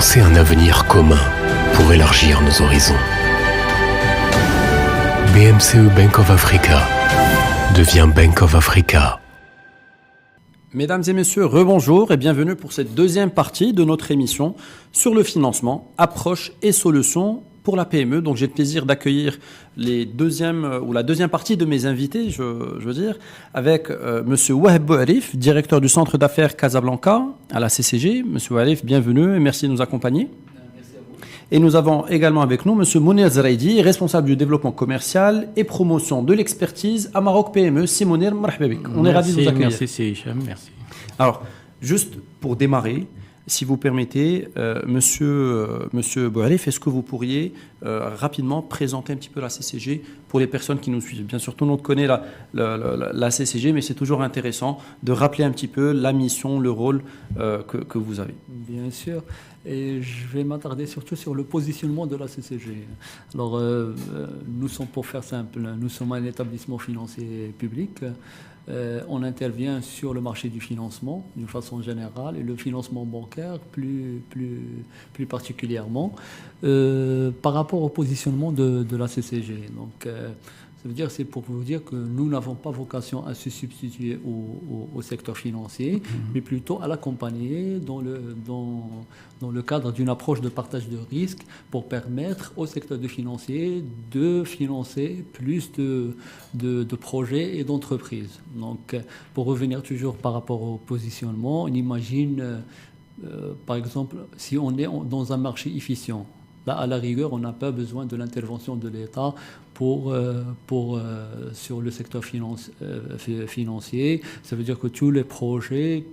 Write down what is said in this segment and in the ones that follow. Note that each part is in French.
penser un avenir commun pour élargir nos horizons. BMCE Bank of Africa devient Bank of Africa. Mesdames et messieurs, rebonjour et bienvenue pour cette deuxième partie de notre émission sur le financement, approches et solutions pour la PME. Donc j'ai le plaisir d'accueillir la deuxième partie de mes invités, je veux dire, avec Monsieur Waheb Bouarif, directeur du Centre d'affaires Casablanca à la CCG. Monsieur Bouarif, bienvenue et merci de nous accompagner. Et nous avons également avec nous M. Mounir Zraidi, responsable du développement commercial et promotion de l'expertise à Maroc PME. Mounir, marhaba bik. On est ravis de vous accueillir. Merci, Hicham, merci. Alors, juste pour démarrer, si vous permettez, monsieur Bouarif, est-ce que vous pourriez rapidement présenter un petit peu la CCG pour les personnes qui nous suivent? Bien sûr, tout le monde connaît la CCG, mais c'est toujours intéressant de rappeler un petit peu la mission, le rôle que vous avez. Bien sûr. Et je vais m'attarder surtout sur le positionnement de la CCG. Alors, nous sommes, pour faire simple, nous sommes un établissement financier public. On intervient sur le marché du financement d'une façon générale et le financement bancaire plus particulièrement par rapport au positionnement de la CCG. Donc, ça veut dire, c'est pour vous dire que nous n'avons pas vocation à se substituer au secteur financier, mais plutôt à l'accompagner dans le cadre d'une approche de partage de risques pour permettre au secteur financier de financer plus de projets et d'entreprises. Donc, pour revenir toujours par rapport au positionnement, on imagine, par exemple, si on est dans un marché efficient, là, à la rigueur, on n'a pas besoin de l'intervention de l'État sur le secteur financier. Ça veut dire que tous les projets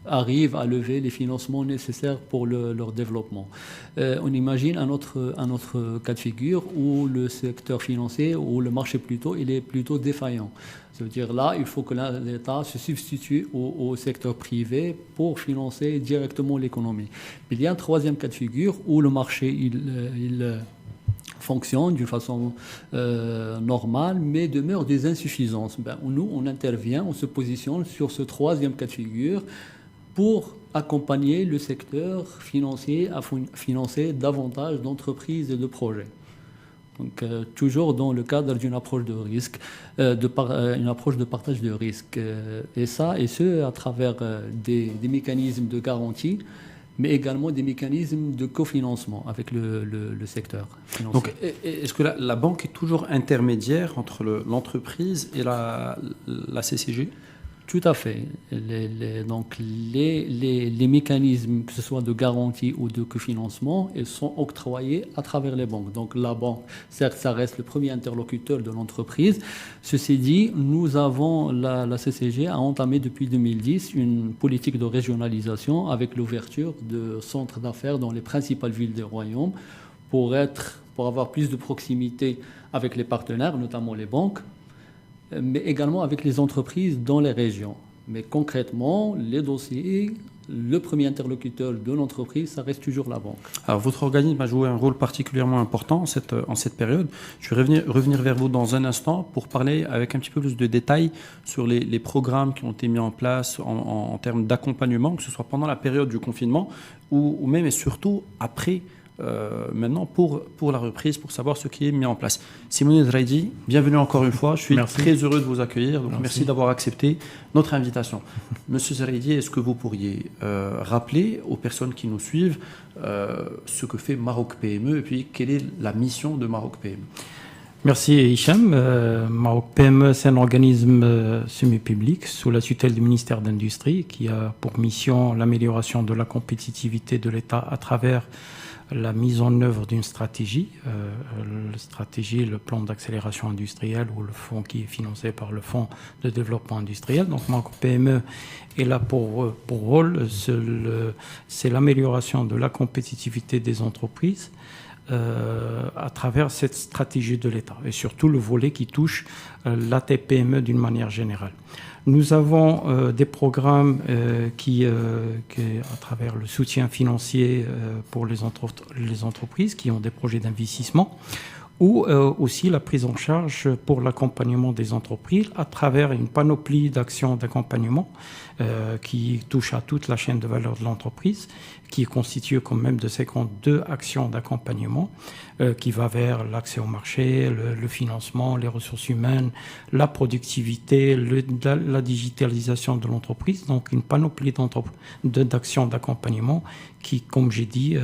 arrivent à lever les financements nécessaires pour leur développement. On imagine un autre cas de figure où le secteur financier, ou le marché plutôt, il est plutôt défaillant. Ça veut dire là, il faut que l'État se substitue au secteur privé pour financer directement l'économie. Il y a un troisième cas de figure où le marché, il fonctionne d'une façon normale, mais demeure des insuffisances. Nous, on intervient, on se positionne sur ce troisième cas de figure pour accompagner le secteur financier à financer davantage d'entreprises et de projets. Donc, toujours dans le cadre d'une approche de risque, une approche de partage de risque. Et ce, à travers des mécanismes de garantie, mais également des mécanismes de cofinancement avec le secteur financier. Donc, est-ce que la banque est toujours intermédiaire entre l'entreprise et la CCG? Tout à fait. Donc les mécanismes, que ce soit de garantie ou de cofinancement, ils sont octroyés à travers les banques. Donc la banque, certes, ça reste le premier interlocuteur de l'entreprise. Ceci dit, la CCG a entamé depuis 2010 une politique de régionalisation avec l'ouverture de centres d'affaires dans les principales villes des royaumes pour avoir plus de proximité avec les partenaires, notamment les banques, mais également avec les entreprises dans les régions. Mais concrètement, les dossiers, le premier interlocuteur de l'entreprise, ça reste toujours la banque. Alors, votre organisme a joué un rôle particulièrement important en cette période. Je vais revenir vers vous dans un instant pour parler avec un petit peu plus de détails sur les programmes qui ont été mis en place en termes d'accompagnement, que ce soit pendant la période du confinement ou même et surtout après maintenant pour la reprise, pour savoir ce qui est mis en place. Mounir Zraidi, bienvenue encore une fois. Je suis très heureux de vous accueillir. Donc merci d'avoir accepté notre invitation. Monsieur Zraidi, est-ce que vous pourriez rappeler aux personnes qui nous suivent ce que fait Maroc PME et puis quelle est la mission de Maroc PME? Merci Hicham. Maroc PME, c'est un organisme semi-public sous la tutelle du ministère d'Industrie qui a pour mission l'amélioration de la compétitivité de l'État à travers la mise en œuvre d'une stratégie, le plan d'accélération industrielle ou le fonds qui est financé par le fonds de développement industriel. Donc Maroc PME est là pour rôle, c'est l'amélioration de la compétitivité des entreprises à travers cette stratégie de l'État et surtout le volet qui touche la TPME d'une manière générale. Nous avons des programmes qui, à travers le soutien financier pour les entreprises qui ont des projets d'investissement ou aussi la prise en charge pour l'accompagnement des entreprises à travers une panoplie d'actions d'accompagnement qui touche à toute la chaîne de valeur de l'entreprise, qui est constituée quand même de 52 actions d'accompagnement qui va vers l'accès au marché, le financement, les ressources humaines, la productivité, la digitalisation de l'entreprise. Donc une panoplie d'actions d'accompagnement qui, comme j'ai dit,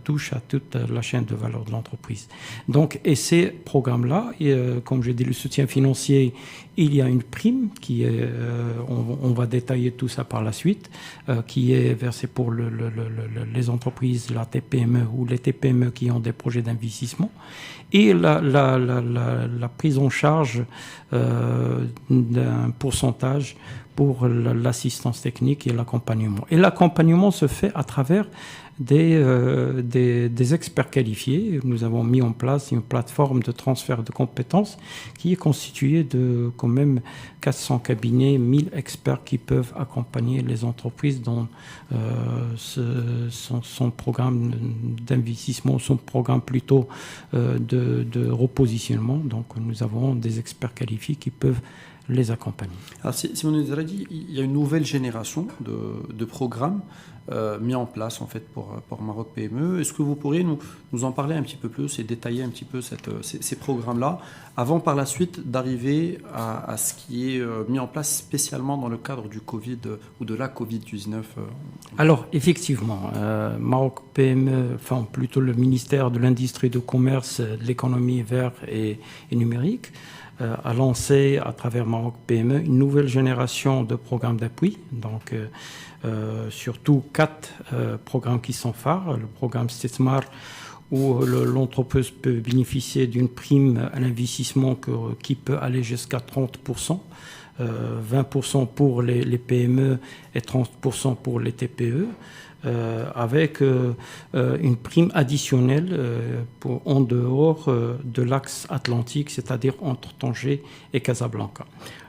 touche à toute la chaîne de valeur de l'entreprise. Donc, et ces programmes-là, comme j'ai dit, le soutien financier, il y a une prime qui est, on va détailler tout ça par la suite, qui est versée pour les entreprises, la TPME ou les TPME qui ont des projets d'investissement, et la prise en charge d'un pourcentage pour l'assistance technique et l'accompagnement. Et l'accompagnement se fait à travers des experts qualifiés. Nous avons mis en place une plateforme de transfert de compétences qui est constituée de quand même 400 cabinets, 1000 experts qui peuvent accompagner les entreprises dans son programme d'investissement, son programme plutôt de repositionnement. Donc nous avons des experts qualifiés qui peuvent les accompagner. Alors, Simon nous a dit, il y a une nouvelle génération de programmes mis en place en fait pour Maroc PME. Est-ce que vous pourriez nous en parler un petit peu plus et détailler un petit peu ces programmes-là avant par la suite d'arriver à ce qui est mis en place spécialement dans le cadre du Covid ou de la Covid-19 Alors effectivement, Maroc PME, enfin plutôt le ministère de l'Industrie, du Commerce, de l'économie verte et numérique, a lancé à travers Maroc PME une nouvelle génération de programmes d'appui. Donc, surtout 4 programmes qui sont phares. Le programme Stetsmar, où l'entreprise peut bénéficier d'une prime à l'investissement qui peut aller jusqu'à 30%. 20% pour les PME et 30% pour les TPE. Avec une prime additionnelle en dehors de l'axe atlantique, c'est-à-dire entre Tanger et Casablanca.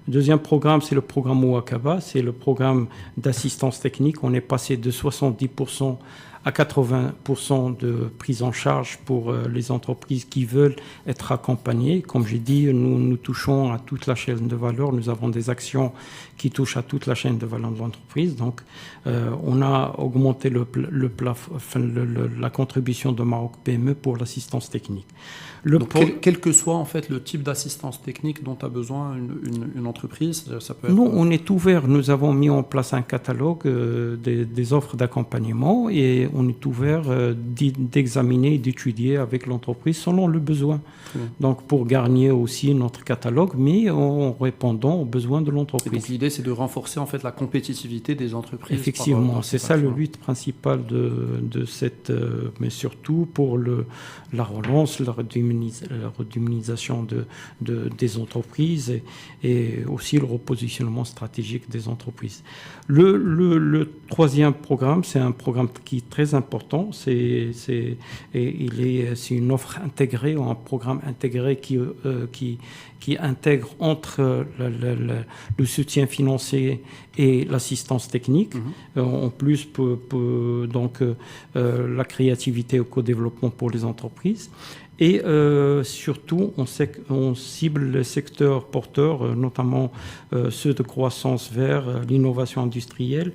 Le deuxième programme, c'est le programme Mouakaba, c'est le programme d'assistance technique. On est passé de 70% à 80% de prise en charge pour les entreprises qui veulent être accompagnées. Comme j'ai dit, nous touchons à toute la chaîne de valeur. Nous avons des actions qui touchent à toute la chaîne de valeur de l'entreprise. Donc, on a augmenté la contribution de Maroc PME pour l'assistance technique. Quel que soit en fait le type d'assistance technique dont a besoin une entreprise, ça peut être... Nous, on est ouvert. Nous avons mis en place un catalogue des offres d'accompagnement et on est ouvert d'examiner et d'étudier avec l'entreprise selon le besoin. Donc, pour garnir aussi notre catalogue, mais en répondant aux besoins de l'entreprise. Donc, l'idée, c'est de renforcer en fait la compétitivité des entreprises. Effectivement, c'est ça le but principal de cette, mais surtout pour la relance, la redynamisation des entreprises et aussi le repositionnement stratégique des entreprises. Le troisième programme, c'est un programme qui est très important. C'est une offre intégrée, un programme intégré qui intègre entre le soutien financier et l'assistance technique. En plus, donc, la créativité au co-développement pour les entreprises. Et surtout, on cible les secteurs porteurs, notamment ceux de croissance vers l'innovation industrielle,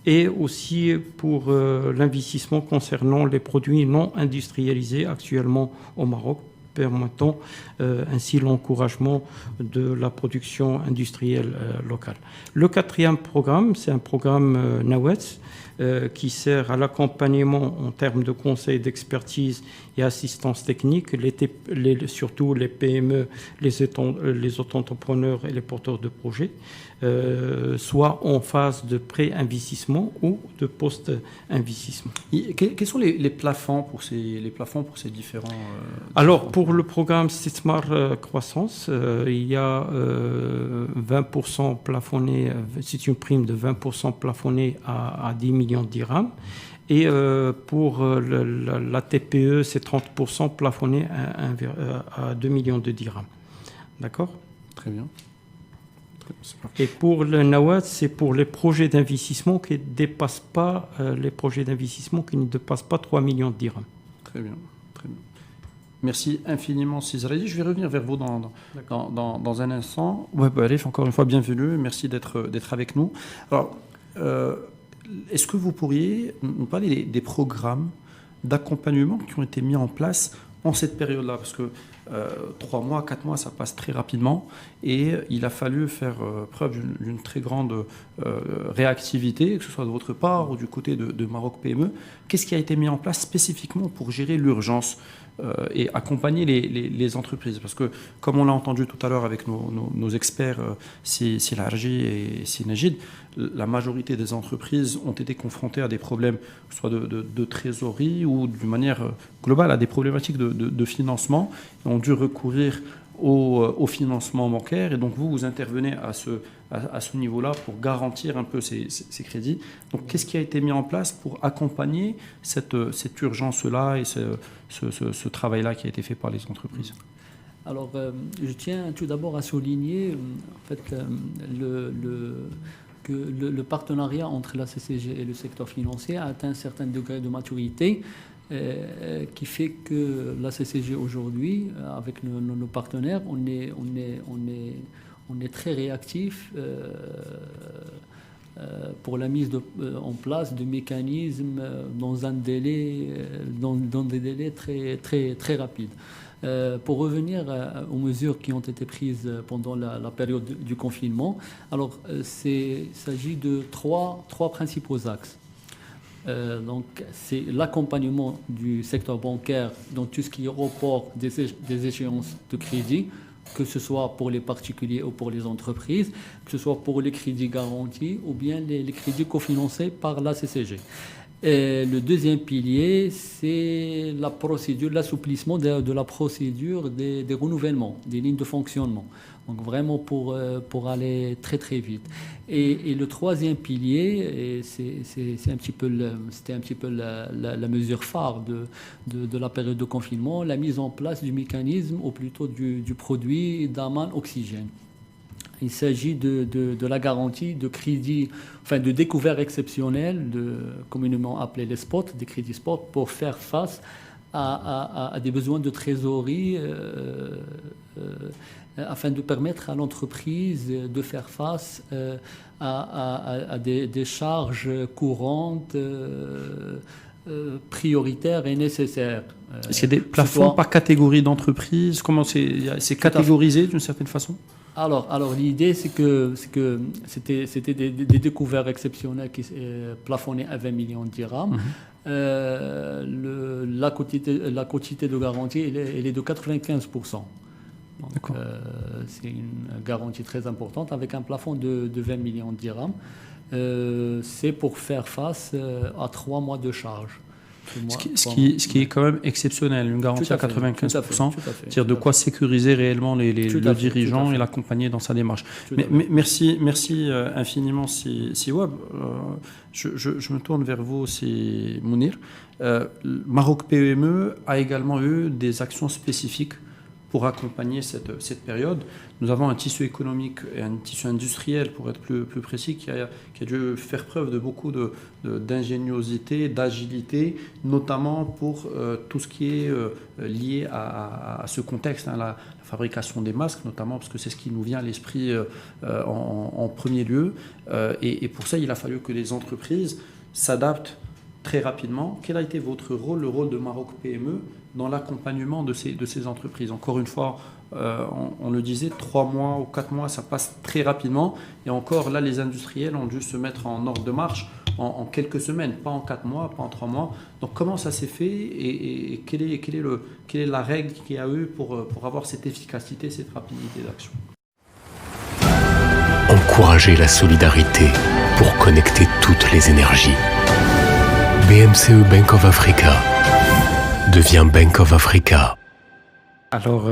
et aussi pour l'investissement concernant les produits non industrialisés actuellement au Maroc, permettant ainsi l'encouragement de la production industrielle locale. Le quatrième programme, c'est un programme NAWETS, qui sert à l'accompagnement en termes de conseil, d'expertise et assistance technique, surtout les PME, les auto-entrepreneurs et les porteurs de projets, soit en phase de pré-investissement ou de post-investissement. Quels sont les plafonds pour ces différents... Alors, pour le programme Stetsmar Croissance, il y a 20% plafonné, c'est une prime de 20% plafonnée à 10 millions de dirhams. Et pour la TPE, c'est 30% plafonné à 2 millions de dirhams. D'accord ? Très bien. Et pour le NAWAT, c'est pour les projets d'investissement qui ne dépassent pas 3 millions de dirhams. Très bien, très bien. Merci infiniment, Cizredi. Je vais revenir vers vous dans un instant. Ouais, Arif, encore une fois, bienvenue. Merci d'être avec nous. Alors, est-ce que vous pourriez nous parler des programmes d'accompagnement qui ont été mis en place en cette période-là? Parce que 3 mois, 4 mois, ça passe très rapidement et il a fallu faire preuve d'une très grande réactivité, que ce soit de votre part ou du côté de Maroc PME. Qu'est-ce qui a été mis en place spécifiquement pour gérer l'urgence et accompagner les entreprises? Parce que, comme on l'a entendu tout à l'heure avec nos experts, Silarji et Sinajid, la majorité des entreprises ont été confrontées à des problèmes, que ce soit de trésorerie ou d'une manière globale à des problématiques de financement, et ont dû recourir au financement bancaire. Et donc vous intervenez à ce niveau-là pour garantir un peu ces crédits. Donc qu'est-ce qui a été mis en place pour accompagner cette urgence-là et ce travail-là qui a été fait par les entreprises? Alors, je tiens tout d'abord à souligner en fait, que le partenariat entre la CCG et le secteur financier a atteint un certain degré de maturité qui fait que la CCG aujourd'hui, avec nos partenaires, on est très réactif pour la mise en place de mécanismes dans des délais très, très, très rapides. Pour revenir aux mesures qui ont été prises pendant la période du confinement, alors il s'agit de trois principaux axes. Donc c'est l'accompagnement du secteur bancaire dans tout ce qui est report des échéances de crédit, que ce soit pour les particuliers ou pour les entreprises, que ce soit pour les crédits garantis ou bien les crédits cofinancés par la CCG. Et le deuxième pilier, c'est la procédure, l'assouplissement de la procédure des renouvellements, des lignes de fonctionnement. Donc vraiment pour aller très très vite. Et le troisième pilier, c'était un petit peu la mesure phare de la période de confinement, la mise en place du mécanisme, ou plutôt du produit d'Aman Oxygène. Il s'agit de la garantie de crédit, enfin de découvert exceptionnel, communément appelé les spots, des crédits spots, pour faire face à des besoins de trésorerie afin de permettre à l'entreprise de faire face à des charges courantes prioritaires et nécessaires. Est-ce qu'il y a des plafonds par catégorie d'entreprise? Comment c'est catégorisé d'une certaine façon? Alors l'idée, c'est que c'était des découvertes exceptionnelles qui plafonnaient à 20 millions de dirhams. La quantité de garantie, elle est de 95%. Donc, c'est une garantie très importante avec un plafond de 20 millions de dirhams. C'est pour faire face à 3 mois de charge. Ce qui est quand même exceptionnel, une garantie à 95%, c'est-à-dire de quoi sécuriser réellement le dirigeant et l'accompagner dans sa démarche. Merci infiniment, Siwab. Je me tourne vers vous, c'est Mounir. Maroc PME a également eu des actions spécifiques pour accompagner cette période. Nous avons un tissu économique et un tissu industriel, pour être plus précis, qui a dû faire preuve de beaucoup d'ingéniosité, d'agilité, notamment pour tout ce qui est lié à ce contexte, hein, la fabrication des masques, notamment parce que c'est ce qui nous vient à l'esprit en premier lieu. Et pour ça, il a fallu que les entreprises s'adaptent très rapidement. Quel a été votre rôle, le rôle de Maroc PME, dans l'accompagnement de ces entreprises? Encore une fois, on le disait, 3 mois ou 4 mois, ça passe très rapidement. Et encore, là, les industriels ont dû se mettre en ordre de marche en quelques semaines, pas en 4 mois, pas en 3 mois. Donc, comment ça s'est fait et quelle est la règle qu'il y a eu pour avoir cette efficacité, cette rapidité d'action? Encourager la solidarité pour connecter toutes les énergies. BMCE Bank of Africa devient Bank of Africa. Alors,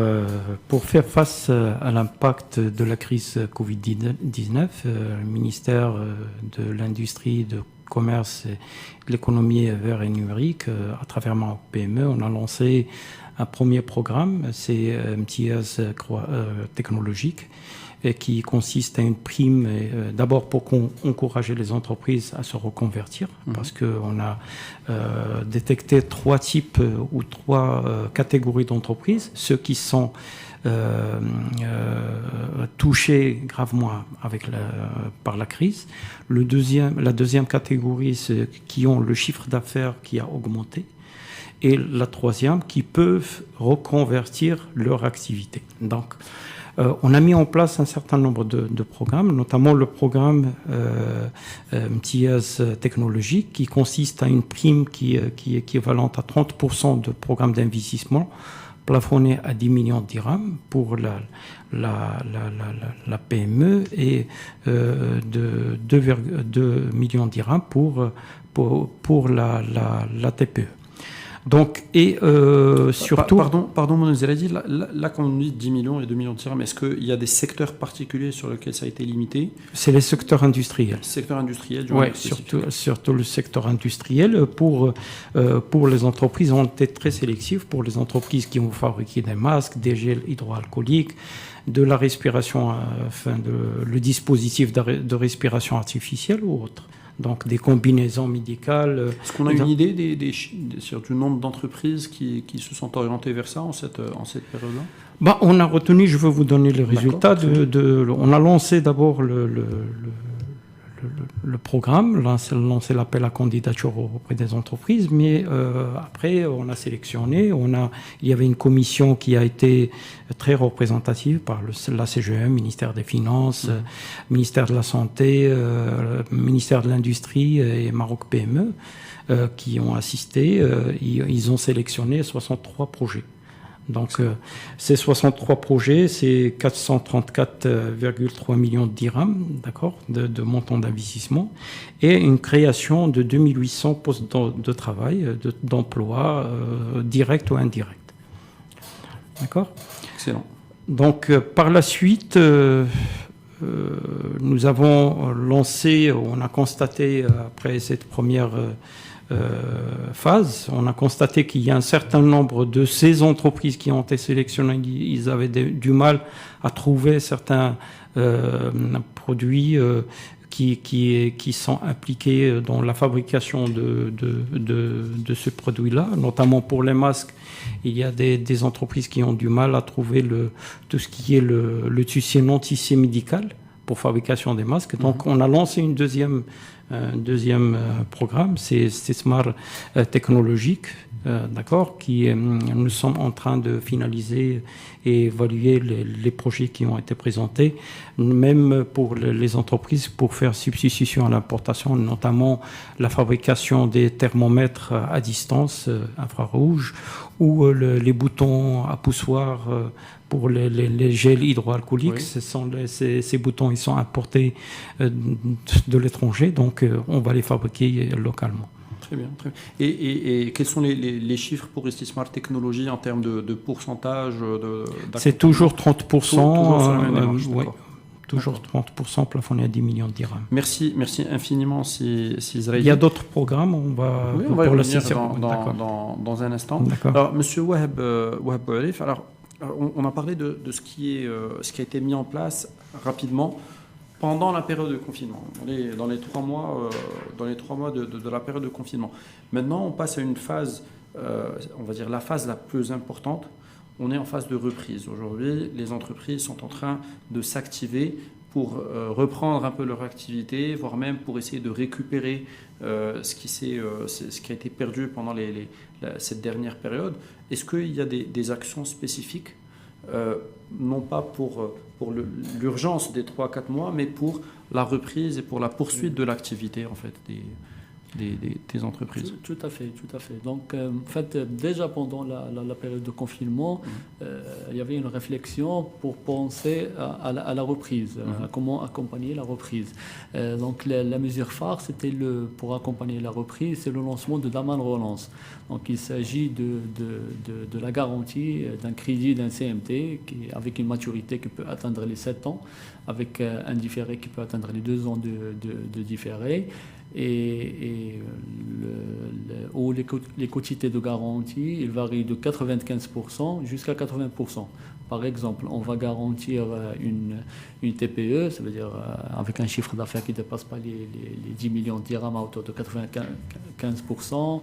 pour faire face à l'impact de la crise Covid-19, le ministère de l'Industrie, de Commerce et de l'Économie verte et numérique, à travers Maroc PME, on a lancé un premier programme, c'est MTS technologique, et qui consiste à une prime, d'abord pour encourager les entreprises à se reconvertir, parce qu'on a détecté 3 types ou 3 catégories d'entreprises, ceux qui sont touchés gravement par la crise. La deuxième catégorie, c'est qui ont le chiffre d'affaires qui a augmenté. Et la troisième, qui peuvent reconvertir leur activité. Donc, on a mis en place un certain nombre de programmes, notamment le programme MTIAS technologique, qui consiste à une prime qui est équivalente à 30% de programme d'investissement, plafonné à 10 millions de dirhams pour la PME et de 2,2 millions de dirhams pour la TPE. Donc, surtout... Pardon, mon Zeradi, là, quand on dit 10 millions et 2 millions de dirhams, est-ce qu'il y a des secteurs particuliers sur lesquels ça a été limité? C'est les secteurs industriels. Secteur industriel, oui, surtout le secteur industriel. Pour les entreprises, on était très sélectifs. Pour les entreprises qui ont fabriqué des masques, des gels hydroalcooliques, de la respiration, le dispositif de respiration artificielle ou autre. Donc des combinaisons médicales. Est-ce qu'on a une idée sur du nombre d'entreprises qui se sont orientées vers ça en cette période-là? On a retenu, je veux vous donner les résultats. On a lancé d'abord le programme, lancé l'appel à candidature auprès des entreprises, mais après on a sélectionné, il y avait une commission qui a été très représentative par la CGM, ministère des Finances, ministère de la Santé, ministère de l'Industrie et Maroc PME qui ont assisté. Ils ont sélectionné 63 projets. Donc, ces 63 projets, c'est 434,3 millions de dirhams, d'accord, de montant d'investissement, et une création de 2800 postes de travail, d'emploi direct ou indirect. D'accord ? Excellent. Donc, par la suite, nous avons lancé, on a constaté, après cette première phase, on a constaté qu'il y a un certain nombre de ces entreprises qui ont été sélectionnées, ils avaient du mal à trouver certains produits qui sont impliqués dans la fabrication de ce produit-là, notamment pour les masques. Il y a des entreprises qui ont du mal à trouver tout ce qui est le tissu non tissé médical pour fabrication des masques. Donc on a lancé un deuxième programme, c'est Smart technologique, d'accord, nous sommes en train de finaliser et évaluer les projets qui ont été présentés, même pour les entreprises, pour faire substitution à l'importation, notamment la fabrication des thermomètres à distance infrarouge ou les boutons à poussoir pour les gels hydroalcooliques. Oui. Ces boutons, ils sont importés de l'étranger, donc on va les fabriquer localement. Très bien. Très bien. Et quels sont les chiffres pour Smart Technology en termes de pourcentage C'est toujours 30%. Toujours sur la même démarche, oui. Toujours 30% plafonné à 10 millions de dirhams. Merci infiniment, Zraïdi. Il y a d'autres programmes, on va y revenir dans un instant. Alors, Monsieur Wahab Bouarif, on a parlé de ce qui a été mis en place rapidement pendant la période de confinement. On est dans les 3 mois, de la période de confinement. Maintenant, on passe à une phase, on va dire la phase la plus importante. On est en phase de reprise. Aujourd'hui, les entreprises sont en train de s'activer pour reprendre un peu leur activité, voire même pour essayer de récupérer ce qui a été perdu pendant cette dernière période. Est-ce qu'il y a des actions spécifiques, non pas pour l'urgence des 3-4 mois, mais pour la reprise et pour la poursuite de l'activité en fait, des entreprises? Tout à fait. Donc, en fait, déjà pendant la période de confinement, il y avait une réflexion pour penser à la reprise, à comment accompagner la reprise. Donc, la mesure phare, c'était pour accompagner la reprise, c'est le lancement de Daman Relance. Donc, il s'agit de la garantie d'un crédit d'un CMT avec une maturité qui peut atteindre les 7 ans, avec un différé qui peut atteindre les 2 ans de différé. Les quotités de garantie, ils varient de 95% jusqu'à 80%. Par exemple, on va garantir une TPE, ça veut dire avec un chiffre d'affaires qui ne dépasse pas les 10 millions de dirhams à hauteur de 95%.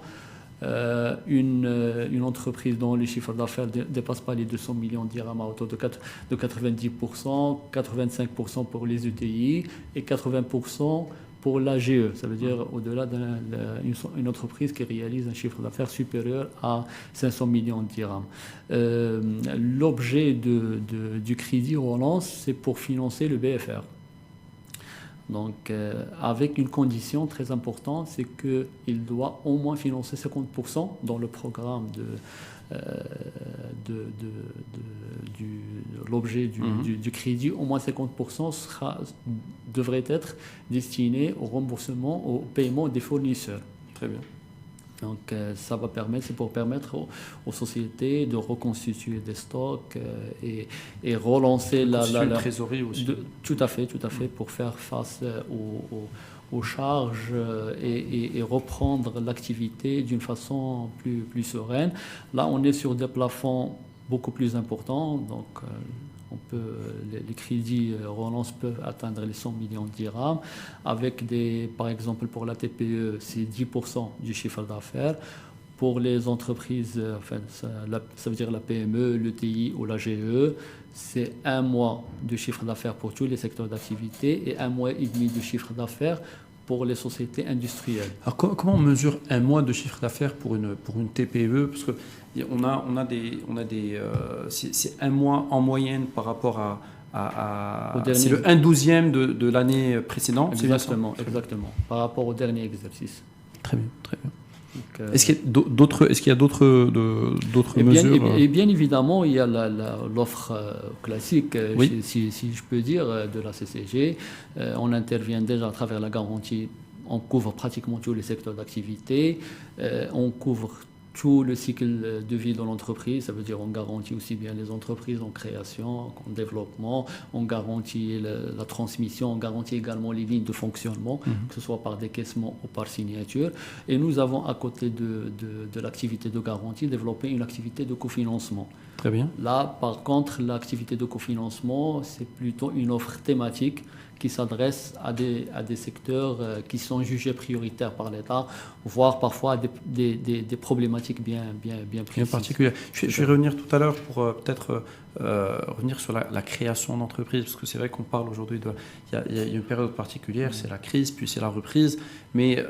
Une entreprise dont les chiffres d'affaires ne dépassent pas les 200 millions de dirhams à hauteur de 90%, 85% pour les ETI et 80% pour l'AGE, ça veut dire au-delà d'une entreprise qui réalise un chiffre d'affaires supérieur à 500 millions de dirhams. L'objet du crédit relance, c'est pour financer le BFR. Donc, avec une condition très importante, c'est qu'il doit au moins financer 50% dans le programme l'objet du crédit, au moins 50% devrait être destiné au remboursement, au paiement des fournisseurs. Très bien. Donc ça va permettre, c'est pour permettre aux sociétés de reconstituer des stocks et relancer la trésorerie aussi. Tout à fait, pour faire face aux charges et reprendre l'activité d'une façon plus sereine. Là, on est sur des plafonds beaucoup plus importants, donc les crédits relance peuvent atteindre les 100 millions de dirhams, avec par exemple pour la TPE, c'est 10% du chiffre d'affaires. Pour les entreprises, ça veut dire la PME, l'ETI ou la GE, c'est 1 mois de chiffre d'affaires pour tous les secteurs d'activité et 1 mois et demi de chiffre d'affaires pour les sociétés industrielles. Alors comment on mesure 1 mois de chiffre d'affaires pour une TPE? Parce que c'est 1 mois en moyenne par rapport c'est le 1/12e de l'année précédente. Exactement. Par rapport au dernier exercice. Très bien. Donc, est-ce qu'il y a d'autres mesures? Et bien évidemment, il y a l'offre classique, oui. si je peux dire, de la CCG. On intervient déjà à travers la garantie. On couvre pratiquement tous les secteurs d'activité. On couvre tout le cycle de vie de l'entreprise, ça veut dire on garantit aussi bien les entreprises en création, en développement, on garantit la transmission, on garantit également les lignes de fonctionnement, que ce soit par décaissement ou par signature. Et nous avons à côté de l'activité de garantie développé une activité de cofinancement. Très bien. Là, par contre, l'activité de cofinancement, c'est plutôt une offre thématique qui s'adresse à des secteurs qui sont jugés prioritaires par l'État, voire parfois des problématiques bien précises. Particulières. Je vais revenir tout à l'heure pour peut-être revenir sur la création d'entreprises, parce que c'est vrai qu'on parle aujourd'hui il y a une période particulière, c'est la crise, puis c'est la reprise, mais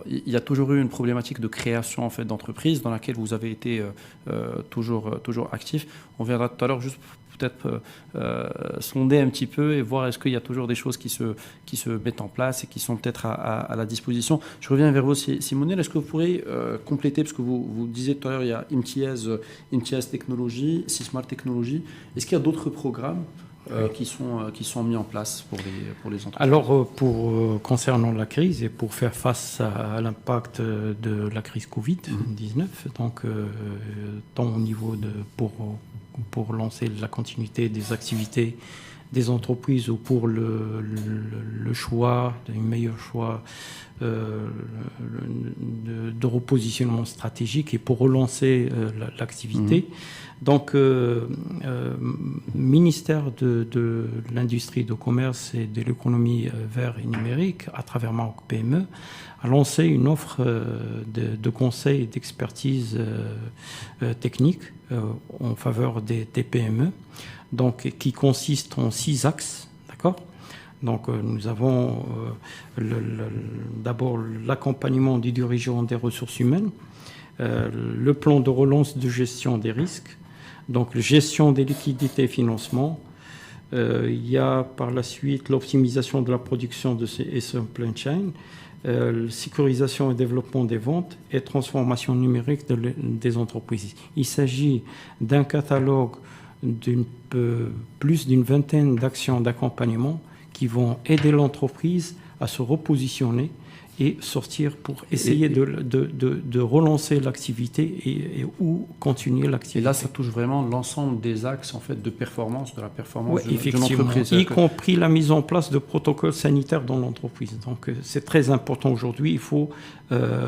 il y a toujours eu une problématique de création en fait, d'entreprises dans laquelle vous avez été toujours actif. On viendra tout à l'heure juste peut-être sonder un petit peu et voir est-ce qu'il y a toujours des choses qui se mettent en place et qui sont peut-être à la disposition. Je reviens vers vous, Simonel. Est-ce que vous pourrez compléter, parce que vous disiez tout à l'heure, il y a Imtiaz Technologies, Sismar Technologies. Est-ce qu'il y a d'autres programmes qui sont mis en place pour les entreprises? Alors, concernant la crise et pour faire face à l'impact de la crise Covid-19, donc tant au niveau pour lancer la continuité des activités des entreprises ou pour le choix, un meilleur choix de repositionnement stratégique et pour relancer l'activité. Donc, ministère de l'Industrie, du Commerce et de l'Économie verte et numérique, à travers Maroc PME, a lancé une offre de conseils et d'expertise technique en faveur des TPME, donc qui consiste en 6 axes, d'accord ? Donc nous avons d'abord l'accompagnement du dirigeant des ressources humaines, le plan de relance de gestion des risques, donc gestion des liquidités et financement. Il y a par la suite l'optimisation de la production et supply chain, sécurisation et développement des ventes et transformation numérique des entreprises. Il s'agit d'un catalogue plus d'une vingtaine d'actions d'accompagnement qui vont aider l'entreprise à se repositionner et sortir pour essayer de relancer l'activité et ou continuer l'activité. Et là, ça touche vraiment l'ensemble des axes en fait, de performance, de la performance de l'entreprise. Y compris la mise en place de protocoles sanitaires dans l'entreprise. Donc, c'est très important aujourd'hui. Il faut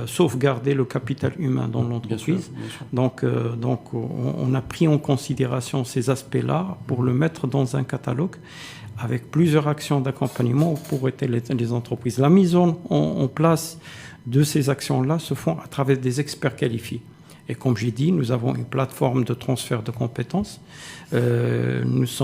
sauvegarder le capital humain dans l'entreprise. Bien sûr. Donc, on a pris en considération ces aspects-là pour le mettre dans un catalogue avec plusieurs actions d'accompagnement pour aider les entreprises. La mise en place de ces actions-là se font à travers des experts qualifiés. Et comme j'ai dit, nous avons une plateforme de transfert de compétences. Nous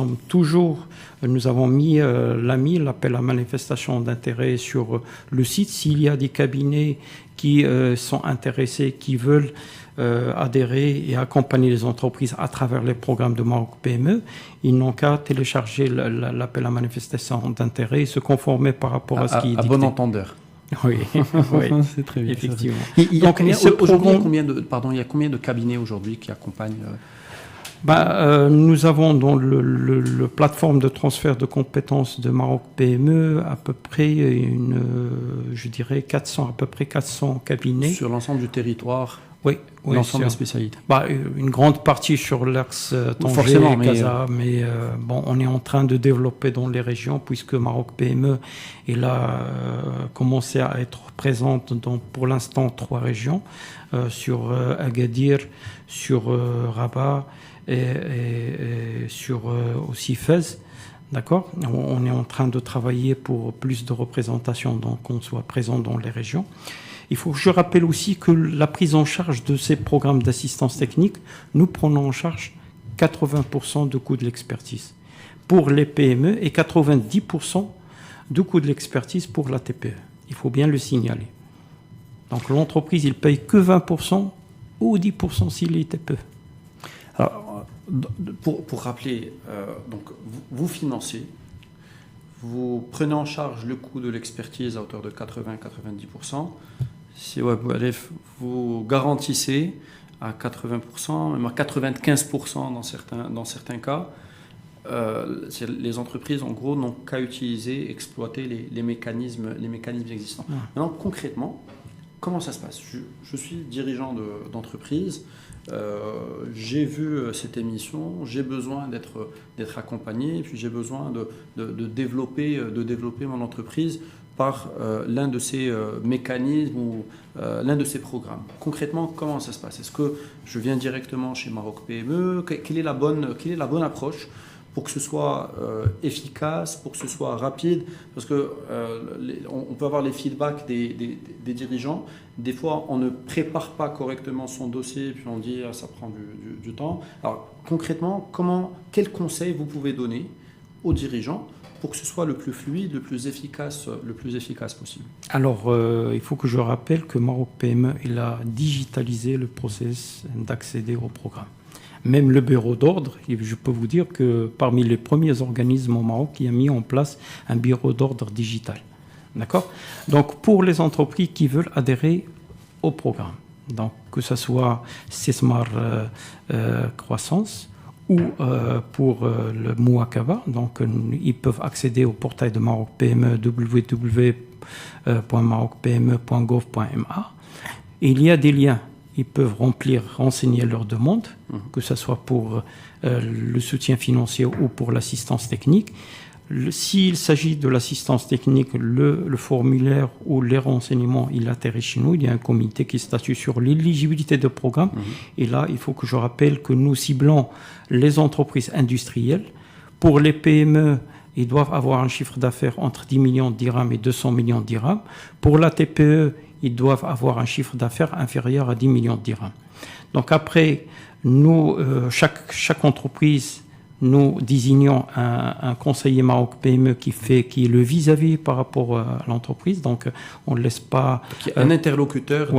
avons mis l'appel à manifestation d'intérêt sur le site. S'il y a des cabinets qui sont intéressés, qui veulent adhérer et accompagner les entreprises à travers les programmes de Maroc PME, ils n'ont qu'à télécharger l'appel à manifestation d'intérêt et se conformer par rapport à ce qui est dicté. À bon entendeur. Oui, c'est très bien. Effectivement. Il y a combien de cabinets aujourd'hui qui accompagnent nous avons dans le plateforme de transfert de compétences de Maroc PME à peu près 400 cabinets. Sur l'ensemble du territoire. Oui, l'ensemble des spécialités. Une grande partie sur l'axe Tanger, Casa, mais on est en train de développer dans les régions puisque Maroc PME il a commencé à être présente dans pour l'instant 3 régions sur Agadir, sur Rabat et sur aussi Fès. D'accord ? On est en train de travailler pour plus de représentation, donc qu'on soit présent dans les régions. Il faut que je rappelle aussi que la prise en charge de ces programmes d'assistance technique, nous prenons en charge 80% de coûts de l'expertise pour les PME et 90% de coûts de l'expertise pour la TPE. Il faut bien le signaler. Donc l'entreprise, il paye que 20% ou 10% s'il est TPE. Alors, pour rappeler, donc vous financez, vous prenez en charge le coût de l'expertise à hauteur de 80-90%. Si vous garantissez à 80%, même à 95% dans certains cas, les entreprises, en gros, n'ont qu'à utiliser, exploiter les mécanismes existants. Maintenant, concrètement, comment ça se passe ? Je suis dirigeant d'entreprise, j'ai vu cette émission, j'ai besoin d'être accompagné, et puis j'ai besoin de développer mon entreprise par l'un de ces mécanismes ou l'un de ces programmes. Concrètement, comment ça se passe ? Est-ce que je viens directement chez Maroc PME ? Quelle est la bonne approche pour que ce soit efficace, pour que ce soit rapide ? Parce que on peut avoir les feedbacks des dirigeants. Des fois, on ne prépare pas correctement son dossier, puis on dit ça prend du temps. Alors concrètement, quels conseils vous pouvez donner aux dirigeants pour que ce soit le plus fluide, le plus efficace possible? Alors, il faut que je rappelle que Maroc PME, il a digitalisé le process d'accéder au programme. Même le bureau d'ordre, je peux vous dire que parmi les premiers organismes au Maroc qui a mis en place un bureau d'ordre digital. D'accord ? Donc, pour les entreprises qui veulent adhérer au programme, donc que ce soit Sismar Croissance, ou pour le Mouakaba, donc ils peuvent accéder au portail de Maroc PME www.marocpme.gov.ma. Il y a des liens, ils peuvent renseigner leurs demandes, que ce soit pour le soutien financier ou pour l'assistance technique. S'il s'agit de l'assistance technique, le formulaire ou les renseignements, il atterrit chez nous. Il y a un comité qui statue sur l'éligibilité de programme. Et là, il faut que je rappelle que nous ciblons les entreprises industrielles. Pour les PME, ils doivent avoir un chiffre d'affaires entre 10 millions de dirhams et 200 millions de dirhams. Pour la TPE, ils doivent avoir un chiffre d'affaires inférieur à 10 millions de dirhams. Donc après, nous, chaque entreprise, nous désignons un conseiller Maroc PME qui est le vis-à-vis par rapport à l'entreprise. Donc, on ne laisse pas... un interlocuteur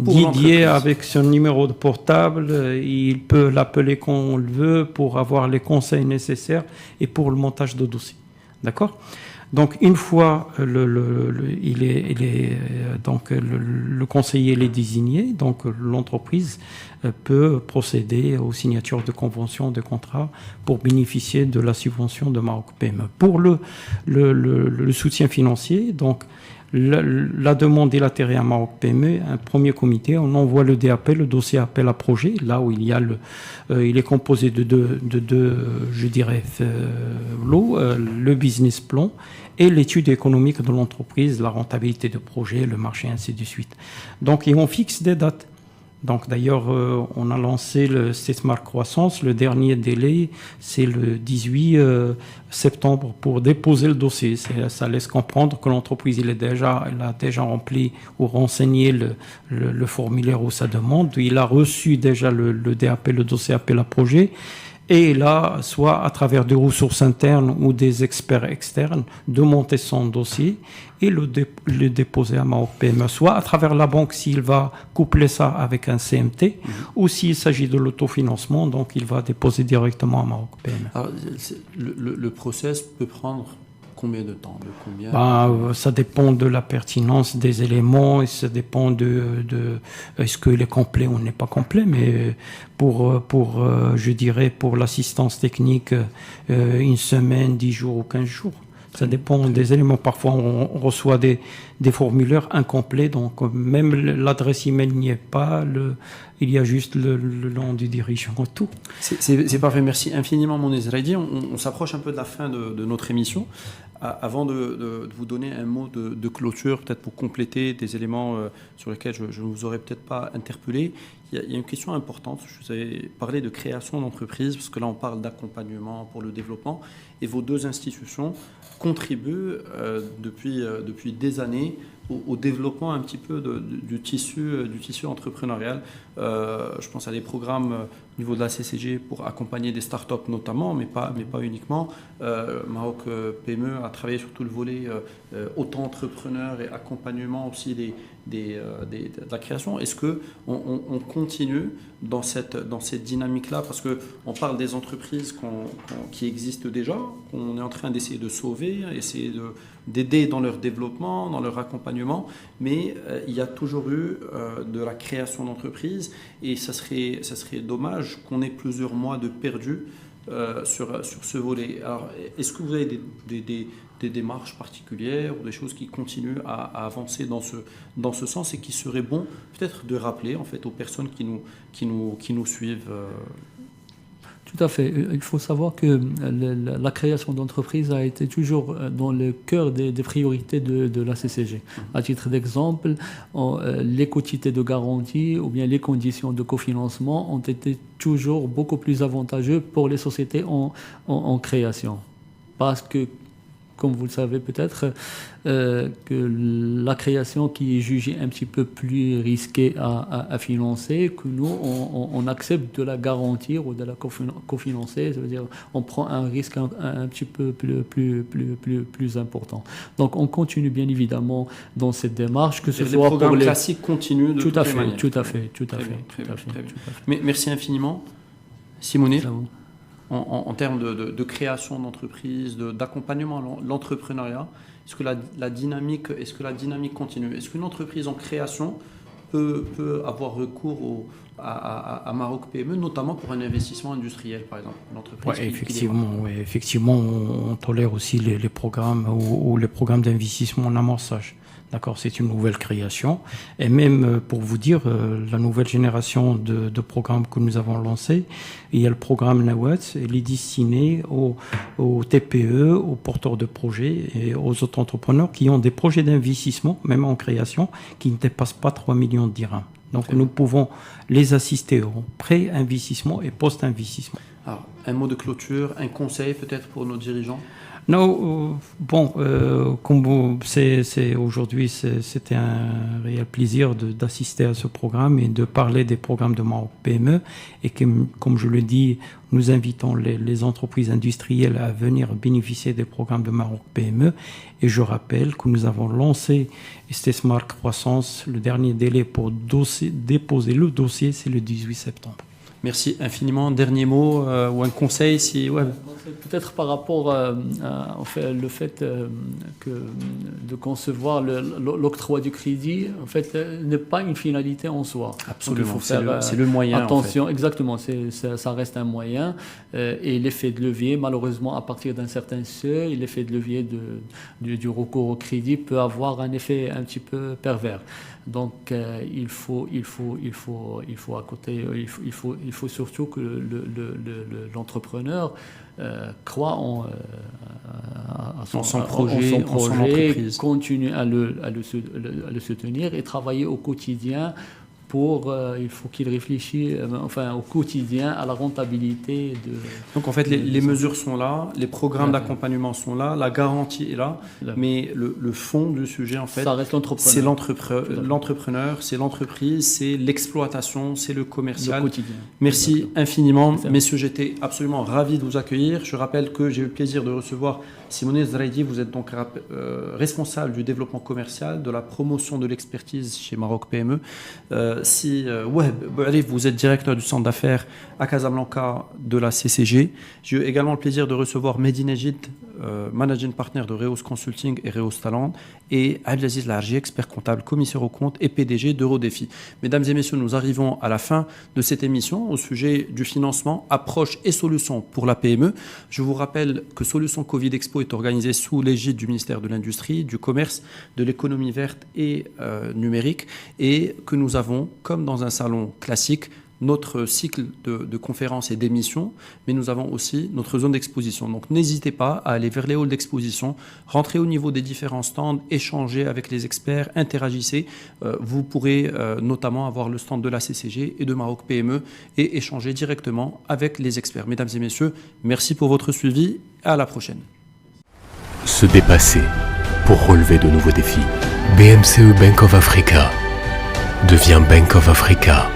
dédié avec son numéro de portable. Il peut l'appeler quand on le veut pour avoir les conseils nécessaires et pour le montage de dossier. D'accord ? Donc, une fois le conseiller est désigné, donc l'entreprise peut procéder aux signatures de conventions, de contrats pour bénéficier de la subvention de Maroc PME. Pour le soutien financier, donc La demande est atterrie à Maroc PME, un premier comité, on envoie le DAP, le dossier appel à projet, là où il y a il est composé de deux, je dirais, lots, le business plan et l'étude économique de l'entreprise, la rentabilité de projet, le marché, ainsi de suite. Donc, et on fixe des dates. Donc d'ailleurs, on a lancé le STESMART Croissance. Le dernier délai, c'est le 18 septembre pour déposer le dossier. Ça laisse comprendre que l'entreprise elle a déjà rempli ou renseigné le formulaire ou sa demande. Il a reçu déjà le DAP, le dossier appel à projet. Et là, soit à travers des ressources internes ou des experts externes, de monter son dossier et le déposer à Maroc PME, soit à travers la banque s'il va coupler ça avec un CMT, ou s'il s'agit de l'autofinancement, donc il va déposer directement à Maroc PME. Alors, le process peut prendre combien de temps, ça dépend de la pertinence des éléments, et ça dépend de est-ce qu'il est complet ou n'est pas complet, mais je dirais pour l'assistance technique, une semaine, 10 jours ou 15 jours. Ça dépend des éléments. Parfois, on reçoit des formulaires incomplets, donc même l'adresse email n'y est pas, il y a juste le nom du dirigeant, tout. C'est parfait, merci infiniment mon Ezraïdi. On s'approche un peu de la fin de notre émission. Avant de vous donner un mot de clôture, peut-être pour compléter des éléments sur lesquels je ne vous aurais peut-être pas interpellé, il y a une question importante. Je vous avais parlé de création d'entreprise, parce que là on parle d'accompagnement pour le développement, et vos deux institutions contribuent depuis des années au développement un petit peu du tissu entrepreneurial. Je pense à des programmes au niveau de la CCG pour accompagner des startups notamment, mais pas uniquement. Maroc PME a travaillé sur tout le volet auto-entrepreneur et accompagnement aussi de la création. Est-ce qu'on continue dans cette dynamique-là, parce qu'on parle des entreprises qui existent déjà, qu'on est en train d'essayer de sauver, essayer d'aider dans leur développement, dans leur accompagnement, mais il y a toujours eu de la création d'entreprises, et ça serait dommage qu'on ait plusieurs mois de perdus sur ce volet. Alors, est-ce que vous avez des démarches particulières ou des choses qui continuent à avancer dans ce sens, et qui serait bon peut-être de rappeler en fait aux personnes qui nous suivent? Tout à fait. Il faut savoir que la création d'entreprises a été toujours dans le cœur des priorités de la CCG. À titre d'exemple, les quotités de garantie ou bien les conditions de cofinancement ont été toujours beaucoup plus avantageux pour les sociétés en création. Parce que, comme vous le savez peut-être, que la création qui est jugée un petit peu plus risquée à financer, que nous, on accepte de la garantir ou de la cofinancer. Ça veut dire on prend un risque un petit peu plus important. Donc on continue bien évidemment dans cette démarche, que ce soit pour les classiques continuent de tout à fait. Mais merci infiniment, Simonet. En termes de création d'entreprise, d'accompagnement, l'entrepreneuriat, est-ce que la dynamique continue? Est-ce qu'une entreprise en création peut avoir recours à Maroc PME, notamment pour un investissement industriel, par exemple, effectivement, on tolère aussi les programmes ou les programmes d'investissement en amorçage. D'accord, c'est une nouvelle création. Et même, pour vous dire, la nouvelle génération de programmes que nous avons lancés, il y a le programme Nawat, il est destiné aux TPE, aux porteurs de projets et aux autres entrepreneurs qui ont des projets d'investissement, même en création, qui ne dépassent pas 3 millions de dirhams. Donc nous pouvons les assister au pré-investissement et post-investissement. Alors, un mot de clôture, un conseil peut-être pour nos dirigeants? Non, comme aujourd'hui, c'était un réel plaisir d'assister à ce programme et de parler des programmes de Maroc PME. Et comme je le dis, nous invitons les entreprises industrielles à venir bénéficier des programmes de Maroc PME. Et je rappelle que nous avons lancé STESMART Croissance. Le dernier délai pour déposer le dossier, c'est le 18 septembre. Merci infiniment. Dernier mot ou un conseil si ouais. Peut-être par rapport le fait de concevoir l'octroi du crédit, en fait, n'est pas une finalité en soi. Absolument. Donc, il faut faire c'est le moyen. attention, en fait. exactement. Ça reste un moyen. Et l'effet de levier, malheureusement, à partir d'un certain seuil, l'effet de levier du recours au crédit peut avoir un effet un petit peu pervers. Donc, il faut surtout que l'entrepreneur croit en son projet, en son entreprise, continue à le soutenir et travailler au quotidien. Il faut qu'il réfléchisse au quotidien à la rentabilité de... Donc en fait, les mesures sont là, les programmes d'accompagnement sont là, la garantie est là, mais le fond du sujet, en fait, ça reste c'est l'entrepreneur, c'est l'entreprise, c'est l'exploitation, c'est le commercial. Le quotidien. Merci Exactement. infiniment. Messieurs, j'étais absolument ravi de vous accueillir. Je rappelle que j'ai eu le plaisir de recevoir Simone Zraidi. Vous êtes donc responsable du développement commercial, de la promotion de l'expertise chez Maroc PME. Si vous êtes directeur du centre d'affaires à Casablanca de la CCG. J'ai eu également le plaisir de recevoir Mehdi Nejid, managing partner de Reos Consulting et Reos Talent, et Abdelaziz Larji, expert comptable, commissaire aux comptes et PDG d'Eurodéfi. Mesdames et messieurs, nous arrivons à la fin de cette émission au sujet du financement, approche et solutions pour la PME. Je vous rappelle que Solutions Covid Expo est organisée sous l'égide du ministère de l'Industrie, du Commerce, de l'économie verte et numérique, et que nous avons, comme dans un salon classique, notre cycle de conférences et d'émissions, mais nous avons aussi notre zone d'exposition. Donc n'hésitez pas à aller vers les halls d'exposition, rentrez au niveau des différents stands, échangez avec les experts, interagissez. Vous pourrez notamment avoir le stand de la CCG et de Maroc PME et échanger directement avec les experts. Mesdames et messieurs, merci pour votre suivi. À la prochaine. Se dépasser pour relever de nouveaux défis. BMCE Bank of Africa devient Bank of Africa.